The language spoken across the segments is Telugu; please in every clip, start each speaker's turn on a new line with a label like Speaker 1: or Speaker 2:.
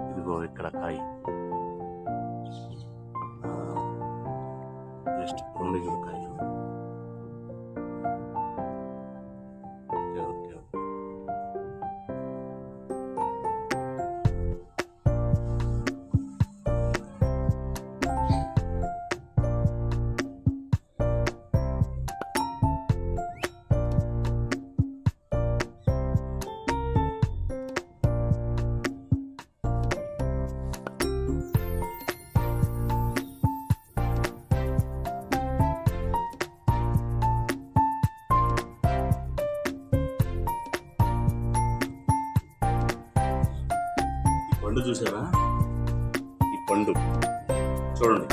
Speaker 1: ఇదిగో ఇక్కడ కాయ. నెక్స్ట్ రెండు కాయలు. ఓకే. పండు చూసారా? ఈ పండు చూడండి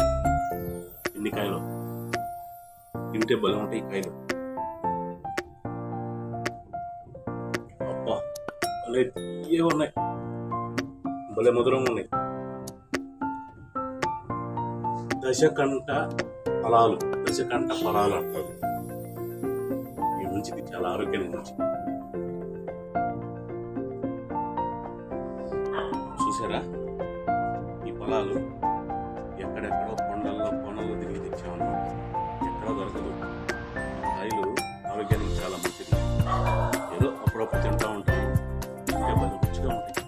Speaker 1: ఎన్ని కాయలు. తింటే బలం ఉంటాయి ఈ కాయలు. అబ్బా భలే తీయగా ఉన్నాయి, భలే మధురంగా ఉన్నాయి. దశకంఠ ఫలాలు అంటారు. ఈ మంచిది, చాలా ఆరోగ్యానికి మంచిది. చూసారా ఈ ఫలాలు? ఎక్కడెక్కడో కొండల్లో తిరిగి తెచ్చామన్నమాట. ఎక్కడో దొరకదు. కాయలు ఆరోగ్యానికి చాలా మంచిది. ఏదో అప్పుడప్పుడు తింటూ ఉంటాము, ఇంకా రుచిగా ఉంటాయి.